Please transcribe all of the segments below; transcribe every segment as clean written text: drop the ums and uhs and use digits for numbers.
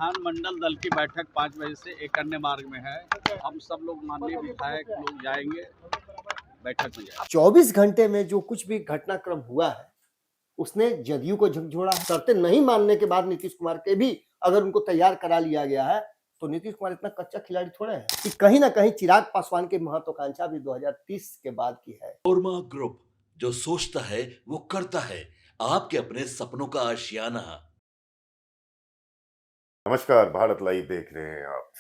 विधानमंडल दल की बैठक 5 बजे से एक अन्य मार्ग में है। हम सब लोग माननीय विधायक लोग जाएंगे, बैठक में जाएंगे। 24 घंटे में जो कुछ भी घटनाक्रम हुआ है उसने जदयू को झकझोड़ा है। शर्तें नहीं मानने के बाद नीतीश कुमार के भी अगर उनको तैयार करा लिया गया है तो नीतीश कुमार इतना कच्चा खिलाड़ी थोड़े है कि कहीं ना कहीं चिराग पासवान की महत्वाकांक्षा भी 2030 के बाद की है। ओरमा ग्रुप, जो सोचता है वो करता है। आपके अपने सपनों का आशियाना। नमस्कार, भारत लाइव देख रहे हैं आप।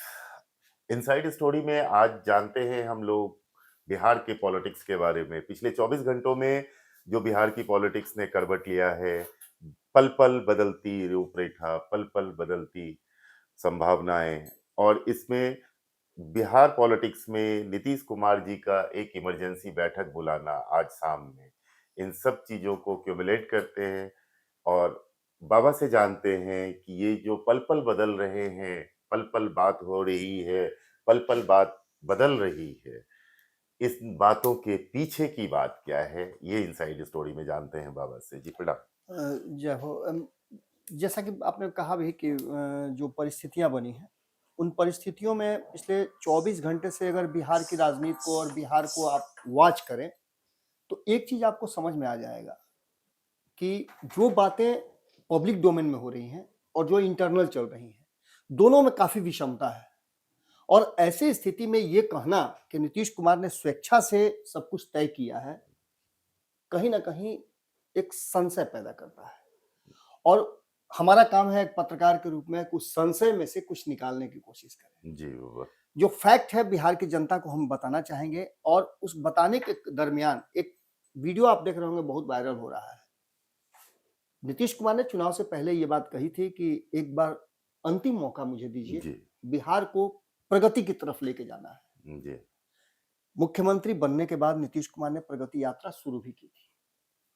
इनसाइड स्टोरी में आज जानते हैं हम लोग बिहार के पॉलिटिक्स के बारे में। पिछले 24 घंटों में जो बिहार की पॉलिटिक्स ने करवट लिया है, पल पल बदलती रूपरेखा, पल पल बदलती संभावनाएं, और इसमें बिहार पॉलिटिक्स में नीतीश कुमार जी का एक इमरजेंसी बैठक बुलाना आज शाम में, इन सब चीज़ों को क्यूमुलेट करते हैं और बाबा से जानते हैं कि ये जो पल पल बदल रहे हैं, पल पल बात हो रही है, पल पल बात बदल रही है, इस बातों के पीछे की बात क्या है, ये इनसाइड स्टोरी में जानते हैं बाबा से। जी प्रणाम। जय हो। जैसा कि आपने कहा भी कि जो परिस्थितियां बनी हैं उन परिस्थितियों में पिछले 24 घंटे से अगर बिहार की राजनीति को और बिहार को आप वॉच करें तो एक चीज आपको समझ में आ जाएगा कि जो बातें पब्लिक डोमेन में हो रही हैं और जो इंटरनल चल रही हैं दोनों में काफी विषमता है। और ऐसी स्थिति में ये कहना कि नीतीश कुमार ने स्वेच्छा से सब कुछ तय किया है कहीं ना कहीं एक संशय पैदा करता है और हमारा काम है एक पत्रकार के रूप में कुछ संशय में से कुछ निकालने की कोशिश करें। जी बाबा। जो फैक्ट है बिहार की जनता को हम बताना चाहेंगे और उस बताने के दरमियान एक वीडियो आप देख रहे होंगे बहुत वायरल हो रहा है। नीतीश कुमार ने चुनाव से पहले ये बात कही थी कि एक बार अंतिम मौका मुझे दीजिए, जी बिहार को प्रगति की तरफ लेके जाना है। जी मुख्यमंत्री बनने के बाद नीतीश कुमार ने प्रगति यात्रा शुरू भी की थी।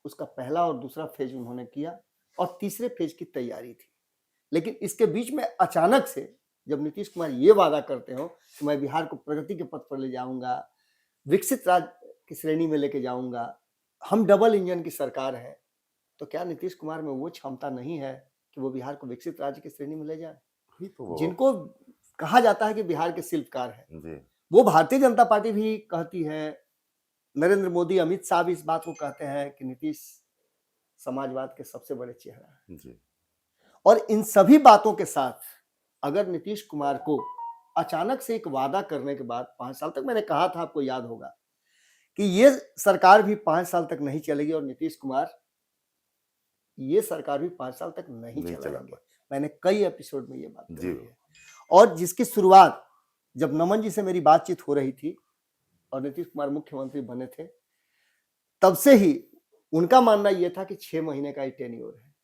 उसका पहला और दूसरा फेज उन्होंने किया और तीसरे फेज की तैयारी थी। लेकिन इसके बीच में अचानक से जब नीतीश कुमार ये वादा करते हो कि मैं बिहार को प्रगति के पथ पर ले जाऊंगा, विकसित राज्य की श्रेणी में लेके जाऊंगा, हम डबल इंजन की सरकार है, तो क्या नीतीश कुमार में वो क्षमता नहीं है कि वो बिहार को विकसित राज्य की श्रेणी में ले जाए? तो जिनको कहा जाता है कि बिहार के शिल्पकार है, जी वो भारतीय जनता पार्टी भी कहती है, नरेंद्र मोदी, अमित शाह भी इस बात को कहते हैं कि नीतीश समाजवाद के सबसे बड़े चेहरा है। जी और इन सभी बातों के साथ अगर नीतीश कुमार को अचानक से एक वादा करने के बाद 5 साल तक, मैंने कहा था आपको याद होगा कि ये सरकार भी 5 साल तक नहीं चलेगी और नीतीश कुमार ये सरकार भी 5 साल तक नहीं चलाएंगे। मैंने कई एपिसोड में ये बात कही है। और जिसकी शुरुआत जब नमन जी से मेरी बातचीत हो रही थी और नीतीश कुमार मुख्यमंत्री बने थे, तब से ही उनका मानना यह था कि 6 महीने का ही टेन्योर है।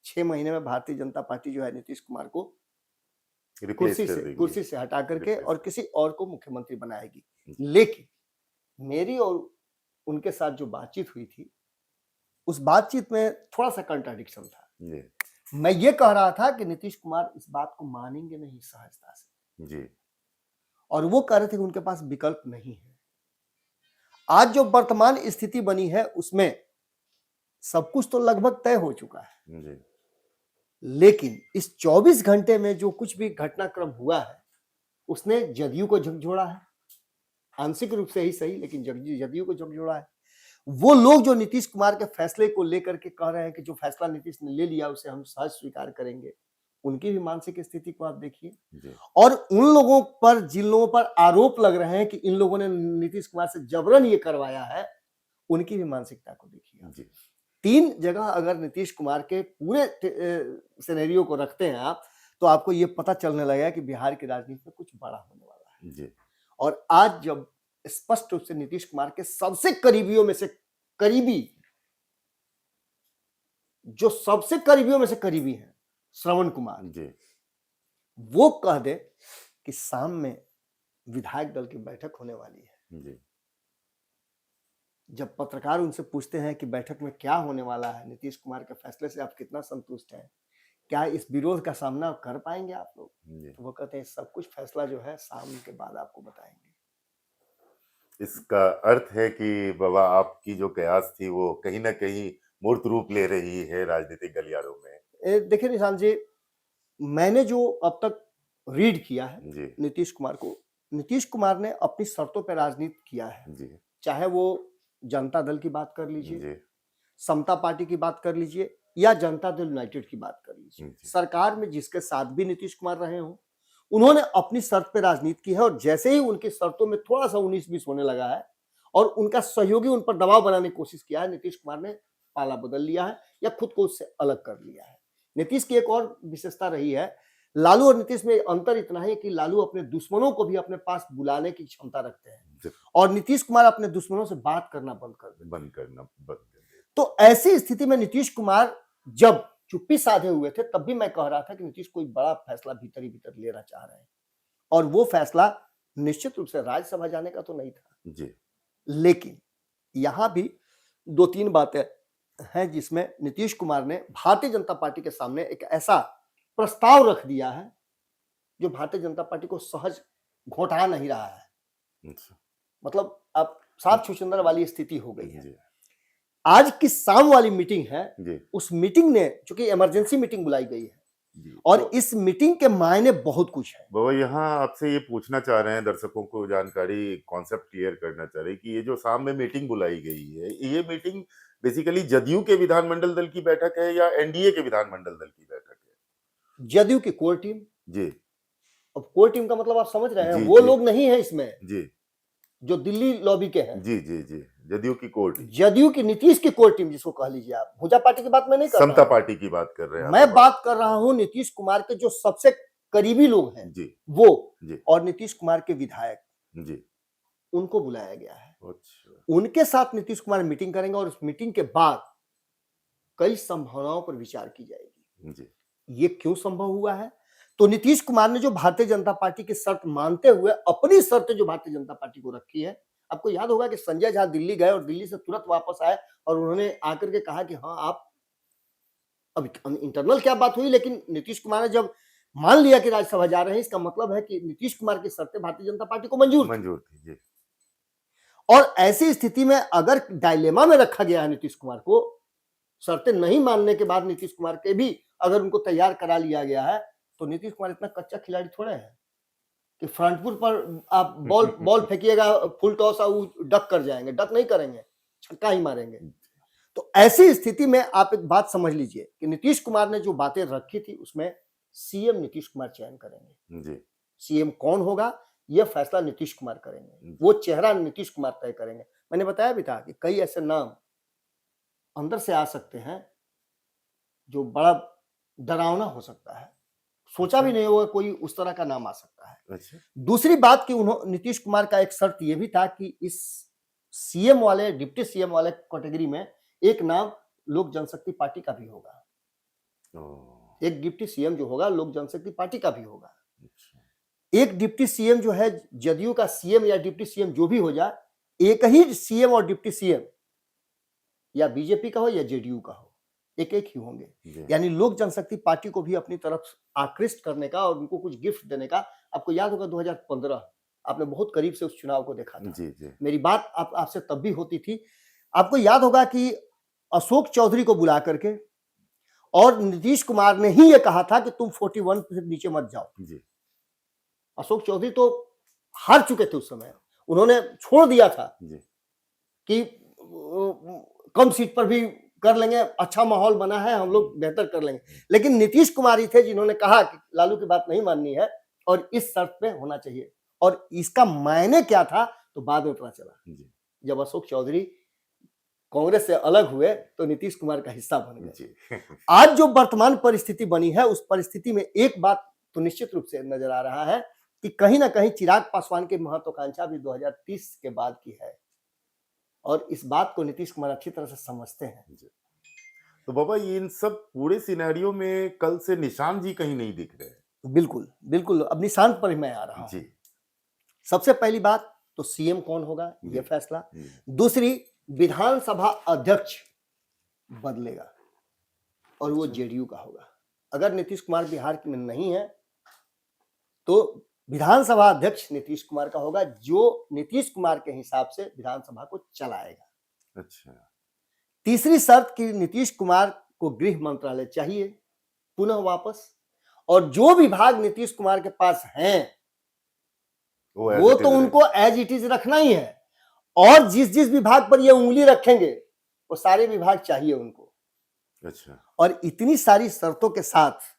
6 महीने में भारतीय जनता पार्टी जो है नीतीश कुमार को कुर्सी से हटा करके और किसी और को मुख्यमंत्री बनाएगी। लेकिन मेरी और उनके साथ जो बातचीत हुई थी उस बातचीत में थोड़ा सा कंट्राडिक्शन था। मैं ये कह रहा था कि नीतीश कुमार इस बात को मानेंगे नहीं सहजता से जी, और वो कह रहे थे कि उनके पास विकल्प नहीं है। आज जो वर्तमान स्थिति बनी है उसमें सब कुछ तो लगभग तय हो चुका है जी। लेकिन इस 24 घंटे में जो कुछ भी घटनाक्रम हुआ है उसने जदयू को झकझोड़ा है। आंशिक रूप से ही सही, लेकिन जदयू को झकझोड़ा है। वो लोग जो नीतीश कुमार के फैसले को लेकर के कह रहे हैं कि जो फैसला नीतीश ने ले लिया उसे हम सहज स्वीकार करेंगे, उनकी भी मानसिक स्थिति को आप देखिए। और उन लोगों पर जिन लोगों पर आरोप लग रहे हैं कि इन लोगों ने नीतीश कुमार से जबरन ये करवाया है, उनकी भी मानसिकता को देखिए। 3 जगह अगर नीतीश कुमार के पूरे सिनेरियो को रखते हैं आप, तो आपको ये पता चलने लगेगा कि बिहार की राजनीति में कुछ बड़ा होने वाला है। और आज जब स्पष्ट रूप से नीतीश कुमार के सबसे करीबियों में से करीबी, जो सबसे करीबियों में से करीबी है श्रवण कुमार जी, वो कह दे कि शाम में विधायक दल की बैठक होने वाली है जी। जब पत्रकार उनसे पूछते हैं कि बैठक में क्या होने वाला है, नीतीश कुमार के फैसले से आप कितना संतुष्ट हैं, क्या इस विरोध का सामना कर पाएंगे आप लोग, तो वो कहते हैं सब कुछ फैसला जो है शाम के बाद आपको बताएंगे। इसका अर्थ है कि बाबा आपकी जो कयास थी वो कहीं ना कहीं मूर्त रूप ले रही है राजनीतिक गलियारों में। देखिए निशांत जी, मैंने जो अब तक रीड किया है जी नीतीश कुमार को, नीतीश कुमार ने अपनी शर्तों पर राजनीति किया है। जी चाहे वो जनता दल की बात कर लीजिए, जी समता पार्टी की बात कर लीजिए या जनता दल यूनाइटेड की बात कर लीजिए, जी। सरकार में जिसके साथ भी नीतीश कुमार रहे हों, उन्होंने अपनी शर्त पे राजनीति की है और जैसे ही उनकी शर्तों में थोड़ा सा 19-20 होने लगा है और उनका सहयोगी उन पर दबाव बनाने की कोशिश किया है, नीतीश कुमार ने पाला बदल लिया है या खुद को उससे अलग कर लिया है। नीतीश की एक और विशेषता रही है, लालू और नीतीश में अंतर इतना है कि लालू अपने दुश्मनों को भी अपने पास बुलाने की क्षमता रखते हैं और नीतीश कुमार अपने दुश्मनों से बात करना बंद कर देते हैं। तो ऐसी स्थिति में नीतीश कुमार जब चुप्पी साधे हुए थे तब भी मैं कह रहा था कि नीतीश कोई बड़ा फैसला भीतर ही भीतर लेना चाह रहे हैं और वो फैसला निश्चित रूप से राज्यसभा जाने का तो नहीं था जी। लेकिन यहां भी 2-3 बातें हैं जिसमें नीतीश कुमार ने भारतीय जनता पार्टी के सामने एक ऐसा प्रस्ताव रख दिया है जो भारतीय जनता पार्टी को सहज घोटा नहीं रहा है। अच्छा। मतलब अब साफ छुछंदर वाली स्थिति हो गई है। जी आज की शाम वाली मीटिंग है, जी उस मीटिंग ने चूंकि इमरजेंसी मीटिंग बुलाई गई है जी। और तो इस मीटिंग के मायने बहुत कुछ है। बाबा यहाँ आपसे ये पूछना चाह रहे हैं, दर्शकों को जानकारी कॉन्सेप्ट क्लियर करना चाह रहे हैं कि ये जो शाम में मीटिंग बुलाई गई है, ये मीटिंग बेसिकली जदयू के विधानमंडल दल की बैठक है या एनडीए के विधानमंडल दल की बैठक है? जदयू की कोर टीम। जी अब कोर टीम का मतलब आप समझ रहे हैं, जी वो जी लोग नहीं है इसमें जी जो दिल्ली लॉबी के हैं। जी जी जी। जदयू की कोर टीम, जदयू की नीतीश की कोर टीम जिसको कह लीजिए आप, भुजा पार्टी की बात मैं नहीं कर रहा समता हूं। पार्टी की बात कर रहे हैं मैं आप? बात कर रहा हूं नीतीश कुमार के जो सबसे करीबी लोग हैं जी वो जी और नीतीश कुमार के विधायक, जी। उनको बुलाया गया है। अच्छा। उनके साथ नीतीश कुमार मीटिंग करेंगे और उस मीटिंग के बाद कई संभावनाओं पर विचार की जाएगी। जी ये क्यों संभव हुआ है? तो नीतीश कुमार ने जो भारतीय जनता पार्टी की शर्त मानते हुए अपनी शर्तें जो भारतीय जनता पार्टी को रखी है, आपको याद होगा कि संजय झा दिल्ली गए और दिल्ली से तुरंत वापस आए और उन्होंने आकर के कहा कि हाँ आप, अब इंटरनल क्या बात हुई लेकिन नीतीश कुमार ने जब मान लिया कि राज्यसभा जा रहे हैं, इसका मतलब है कि नीतीश कुमार की शर्तें भारतीय जनता पार्टी को मंजूर थी। मंजूर थी जी। और ऐसी स्थिति में अगर डायलेमा में रखा गया है नीतीश कुमार को, शर्तें नहीं मानने के बाद नीतीश कुमार के भी अगर उनको तैयार करा लिया गया है, तो नीतीश कुमार इतना कच्चा खिलाड़ी थोड़े हैं कि फ्रंट फुट पर आप बॉल फेंकिएगा फुल टॉस और वो डक कर जाएंगे। डक नहीं करेंगे, छक्का ही मारेंगे। तो ऐसी स्थिति में आप एक बात समझ लीजिए कि नीतीश कुमार ने जो बातें रखी थी उसमें सीएम नीतीश कुमार चयन करेंगे। जी सीएम कौन होगा यह फैसला नीतीश कुमार करेंगे, वो चेहरा नीतीश कुमार तय करेंगे। मैंने बताया भी था कि कई ऐसे नाम अंदर से आ सकते हैं जो बड़ा डरावना हो सकता है, सोचा भी नहीं होगा कोई उस तरह का नाम आ सकता है। अच्छा। दूसरी बात कि नीतीश कुमार का एक शर्त यह भी था कि इस सीएम वाले, डिप्टी सीएम वाले कैटेगरी में एक नाम लोक जनशक्ति पार्टी का भी होगा। एक डिप्टी सीएम जो होगा लोक जनशक्ति पार्टी का भी होगा। एक डिप्टी सीएम जो है जदयू का सीएम या डिप्टी सीएम जो भी हो जाए, एक ही सीएम और डिप्टी सीएम या बीजेपी का हो या जेडीयू का हो, एक एक ही होंगे। यानी लोक जनशक्ति पार्टी को भी अपनी तरफ आकृष्ट करने का और उनको कुछ गिफ्ट देने का। आपको याद होगा 2015 आपने बहुत करीब से उस चुनाव को देखा था। जी जी। मेरी बात आपसे तब भी होती थी। आपको याद होगा कि अशोक चौधरी को बुला करके और नीतीश कुमार ने ही ये कहा था कि तुम 41 से नीचे मत जाओ। जी। अशोक चौधरी तो हार चुके थे उस समय, उन्होंने छोड़ दिया था जी। कि कम सीट पर भी कर लेंगे, अच्छा माहौल बना है, हम लोग बेहतर कर लेंगे। लेकिन नीतीश कुमार ही थे जिन्होंने कहा कि लालू की बात नहीं माननी है और इस शर्त पे होना चाहिए। और इसका मायने क्या था तो बाद में पता चला, जब अशोक चौधरी कांग्रेस से अलग हुए तो नीतीश कुमार का हिस्सा बन गए। आज जो वर्तमान परिस्थिति बनी है उस परिस्थिति में एक बात तो निश्चित रूप से नजर आ रहा है कि कहीं ना कहीं चिराग पासवान की महत्वाकांक्षा भी 2030 के बाद की है और इस बात को नीतीश कुमार अच्छी तरह से समझते हैं। तो बाबा ये इन सब पूरे सिनेरियो में कल से निशान जी कहीं नहीं दिख रहे। बिल्कुल बिल्कुल, अब निशान पर ही मैं आ रहा हूं। सबसे पहली बात तो सीएम कौन होगा यह फैसला। दूसरी, विधानसभा अध्यक्ष बदलेगा और वो जेडीयू का होगा। अगर नीतीश कुमार बिहार में नहीं है तो विधानसभा अध्यक्ष नीतीश कुमार का होगा, जो नीतीश कुमार के हिसाब से विधानसभा को चलाएगा। अच्छा। तीसरी शर्त कि नीतीश कुमार को गृह मंत्रालय चाहिए पुनः वापस, और जो विभाग नीतीश कुमार के पास हैं वो as वो it तो is उनको एज इट इज रखना ही है, और जिस जिस विभाग पर ये उंगली रखेंगे वो सारे विभाग चाहिए उनको। अच्छा, और इतनी सारी शर्तों के साथ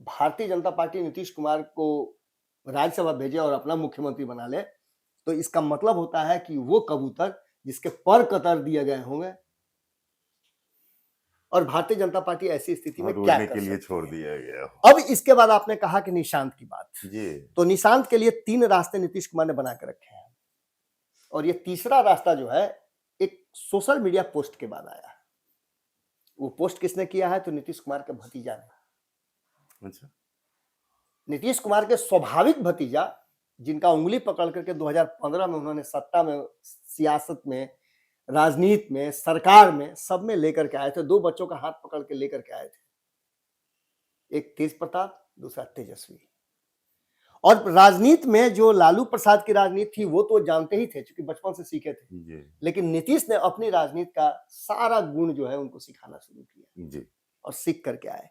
भारतीय जनता पार्टी नीतीश कुमार को राज्यसभा भेजे और अपना मुख्यमंत्री बना ले, तो इसका मतलब होता है कि वो कबूतर जिसके पर कतर दिए गए होंगे, और भारतीय जनता पार्टी ऐसी स्थिति में और क्या उड़ने कर के लिए सकती छोड़ है। दिया गया। अब इसके बाद आपने कहा कि निशांत की बात, जी, तो निशांत के लिए 3 रास्ते नीतीश कुमार ने बना के रखे हैं, और ये तीसरा रास्ता जो है एक सोशल मीडिया पोस्ट के बाद आया है। वो पोस्ट किसने किया है? तो नीतीश कुमार के भतीजा ने। अच्छा, नीतीश कुमार के स्वाभाविक भतीजा, जिनका उंगली पकड़ करके 2015 में उन्होंने सत्ता में, सियासत में, राजनीति में, सरकार में, सब में लेकर के आए थे। 2 बच्चों का हाथ पकड़ के लेकर के आए थे, एक तेज प्रताप, दूसरा तेजस्वी। और राजनीति में जो लालू प्रसाद की राजनीति थी वो तो जानते ही थे, क्योंकि बचपन से सीखे थे, जी, लेकिन नीतीश ने अपनी राजनीति का सारा गुण जो है उनको सिखाना शुरू किया जी, और सीख करके आए।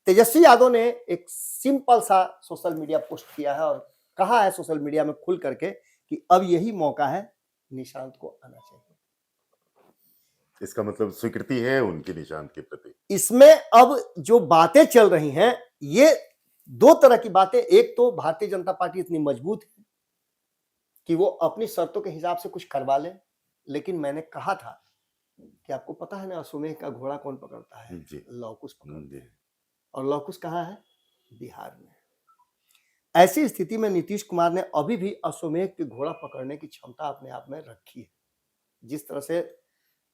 तेजस्वी यादव ने एक सिंपल सा सोशल मीडिया पोस्ट किया है और कहा है सोशल मीडिया में खुल करके कि अब यही मौका है, निशांत को आना चाहिए। इसका मतलब स्वीकृति है उनकी निशांत के प्रति। इसमें अब जो बातें चल रही हैं, ये 2 तरह की बातें। एक तो भारतीय जनता पार्टी इतनी मजबूत है कि वो अपनी शर्तों के हिसाब से कुछ करवा ले, लेकिन मैंने कहा था कि आपको पता है ना अश्वमेध का घोड़ा कौन पकड़ता है? जी, लौकुश पकड़ता जी, है, और लौकुश कहाँ है? बिहार में। ऐसी स्थिति में नीतीश कुमार ने अभी भी अश्वमेध के घोड़ा पकड़ने की क्षमता अपने आप में रखी है। जिस तरह से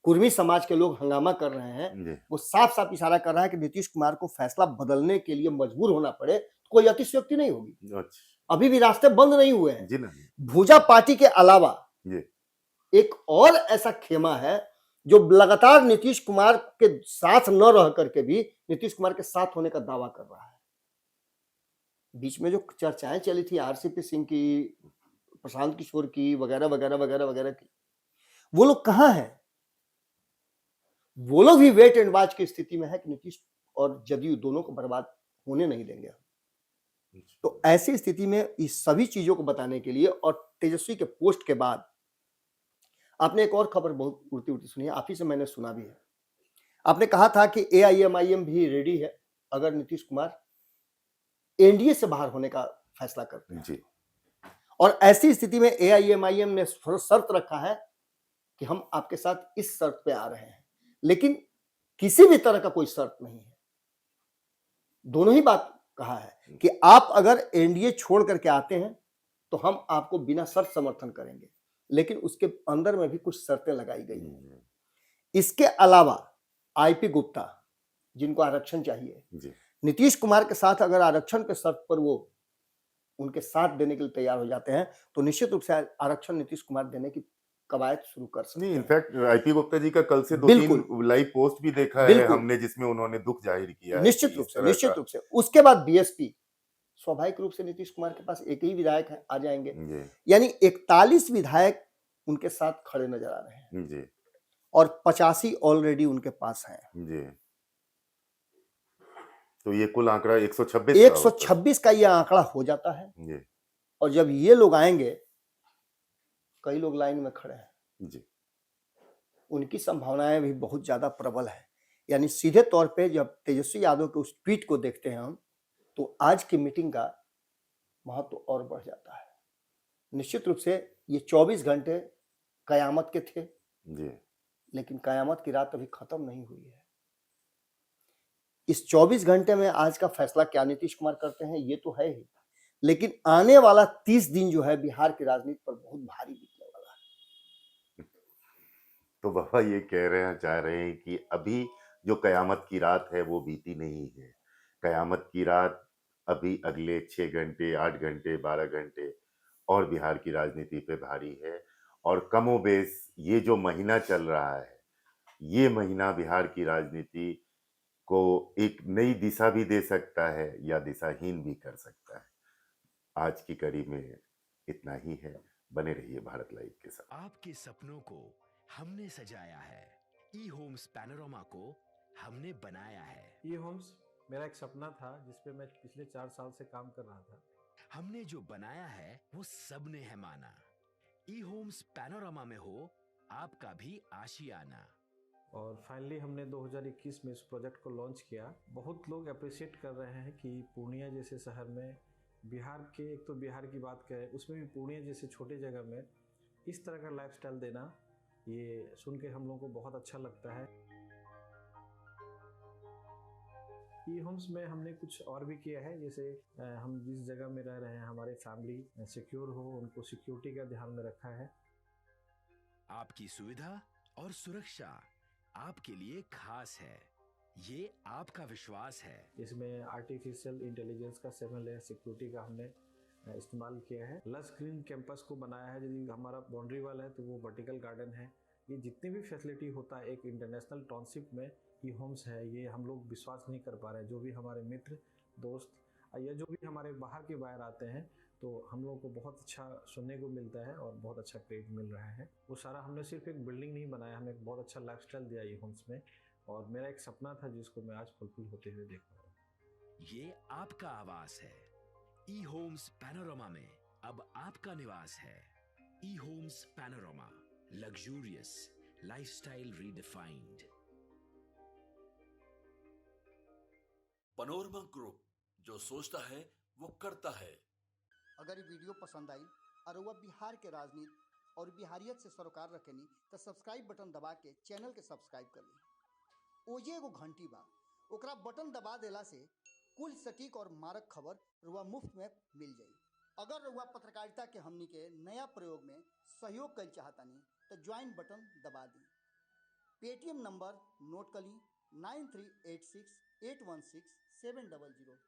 कुर्मी समाज के लोग हंगामा कर रहे हैं, जी, वो साफ साफ इशारा कर रहा है कि नीतीश कुमार को फैसला बदलने के लिए मजबूर होना पड़े, कोई अतिशयोक्ति नहीं होगी। अच्छा, अभी भी रास्ते बंद नहीं हुए हैं। जी ना, भूजा पार्टी के अलावा जी, एक और ऐसा खेमा है जो लगातार नीतीश कुमार के साथ न रह करके भी नीतीश कुमार के साथ होने का दावा कर रहा है। बीच में जो चर्चाएं चली थी आरसीपी सिंह की, प्रशांत किशोर की, वगैरह वगैरह वगैरह वगैरह की, वो लोग कहां हैं? वो लोग भी वेट एंड वॉच की स्थिति में है कि नीतीश और जदयू दोनों को बर्बाद होने नहीं देंगे। तो ऐसी स्थिति में इस सभी चीजों को बताने के लिए और तेजस्वी के पोस्ट के बाद आपने एक और खबर बहुत उड़ती उड़ती सुनी है, आप ही से मैंने सुना भी है। आपने कहा था कि एआईएमआईएम भी रेडी है अगर नीतीश कुमार एनडीए से बाहर होने का फैसला करते हैं। जी, और ऐसी स्थिति में एआईएमआईएम ने शर्त रखा है कि हम आपके साथ इस शर्त पे आ रहे हैं, लेकिन किसी भी तरह का कोई शर्त नहीं है। दोनों ही बात कहा है कि आप अगर एनडीए छोड़ करके आते हैं तो हम आपको बिना शर्त समर्थन करेंगे, लेकिन उसके अंदर में भी कुछ शर्तें लगाई गई हैं। इसके अलावा आईपी गुप्ता, जिनको आरक्षण चाहिए, जी, नीतीश कुमार के साथ अगर आरक्षण के शर्त पर वो उनके साथ देने के लिए तैयार हो जाते हैं तो निश्चित रूप से आरक्षण नीतीश कुमार देने की कवायद शुरू कर सकते नहीं, हैं। इनफैक्ट आईपी गुप्ता जी का कल से 2-3 बिल्कुल। लाइव पोस्ट भी देखा है बिल्कुल। हमने, जिसमें उन्होंने दुख जाहिर किया है निश्चित कि रूप इस से, तरह निश्चित का। रूप से। उसके बाद बीएसपी, स्वाभाविक रूप से नीतीश कुमार के पास एक ही विधायक है, आ जाएंगे, जी, यानी 41 विधायक उनके साथ खड़े नजर आ रहे हैं जी, और 85 ऑलरेडी उनके पास हैं। जी, तो ये कुल आंकड़ा 126 का होता है। 126 का ये आंकड़ा हो जाता है, जी, और जब ये लोग आएंगे, कई लोग लाइन में खड़े हैं, जी, उनकी संभावनाएं भी बहुत ज्यादा प्रबल है। यानी सीधे तौर पे जब तेजस्वी यादव के उस ट्वीट को देखते हैं हम, तो आज की मीटिंग का महत्व और बढ़ जाता है। निश्चित रूप से ये 24 घंटे कयामत के थे, जी, लेकिन कयामत की रात अभी खत्म नहीं हुई है। इस 24 घंटे में आज का फैसला क्या नीतीश कुमार करते हैं ये तो है ही, लेकिन आने वाला 30 दिन जो है बिहार की राजनीति पर बहुत भारी बीतने वाला है। तो बाबा ये कह रहे हैं, चाह रहे हैं कि अभी जो कयामत की रात है वो बीती नहीं है। कयामत की रात अभी अगले 6 घंटे, 8 घंटे, 12 घंटे और बिहार की राजनीति पे भारी है। और कमोबेश ये जो महीना चल रहा है, ये महीना बिहार की राजनीति को एक नई दिशा भी दे सकता है या दिशाहीन भी कर सकता है। आज की कड़ी में इतना ही है। बने रहिए भारत लाइव के साथ। आपके सपनों को हमने सजाया है, ई होम्स पैनोरामा को हमने बनाया है। ई होम्स मेरा एक सपना था जिस पे मैं पिछले 4 साल से काम कर रहा था। हमने जो बनाया है वो सबने है माना। ई होम्स पैनोरामा में हो आपका भी आशियाना। और फाइनली हमने 2021 में इस प्रोजेक्ट को लॉन्च किया। बहुत लोग अप्रिशिएट कर रहे हैं कि पूर्णिया जैसे शहर में, बिहार के, एक तो बिहार की बात करें उसमें भी पूर्णिया जैसे छोटे जगह में इस तरह का लाइफस्टाइल देना, ये सुन के हम लोगों को बहुत अच्छा लगता है। ई होम्स में हमने कुछ और भी किया है, जैसे हम जिस जगह में रह रहे हैं हमारे फैमिली सिक्योर हो, उनको सिक्योरिटी का ध्यान में रखा है। आपकी सुविधा और सुरक्षा आपके लिए खास है, ये आपका विश्वास है। इसमें आर्टिफिशियल इंटेलिजेंस का 7 लेयर सिक्योरिटी का हमने इस्तेमाल किया है। लस ग्रीन कैंपस को बनाया है। यदि हमारा बाउंड्री वाल है तो वो वर्टिकल गार्डन है। ये जितनी भी फैसिलिटी होता है एक इंटरनेशनल टाउनशिप में, ई होम्स है, ये हम लोग विश्वास नहीं कर पा रहे हैं। जो भी हमारे मित्र दोस्त या जो भी हमारे बाहर के बाहर आते हैं तो हम लोगों को बहुत अच्छा सुनने को मिलता है और बहुत अच्छा क्रेडिट मिल रहा है। वो सारा हमने सिर्फ एक बिल्डिंग नहीं बनाया, हमें एक बहुत अच्छा लाइफस्टाइल दिया ई होम्स में, और मेरा एक सपना था जिसको मैं आज फुलफिल होते हुए देख पा रहा हूँ। ये आपका आवास है। ई होम्स पैनोरामा में अब आपका निवास है। E homes Panorama, luxurious lifestyle redefined. Panorama group, जो सोचता है वो करता है। अगर ये वीडियो पसंद आई और वह बिहार के राजनीति और बिहारियत से सरोकार रखेनी तो सब्सक्राइब बटन दबा के चैनल के सब्सक्राइब कर ली। ओजे एगो घंटी बा, ओकरा बटन दबा देला से कुल सटीक और मारक खबर रुआ मुफ्त में मिल जाई। अगर रुआ पत्रकारिता के हमनी के नया प्रयोग में सहयोग कर चाहतानी तो ज्वाइन बटन दबा दी। पेटीएम नंबर नोट कर ली 9386816700।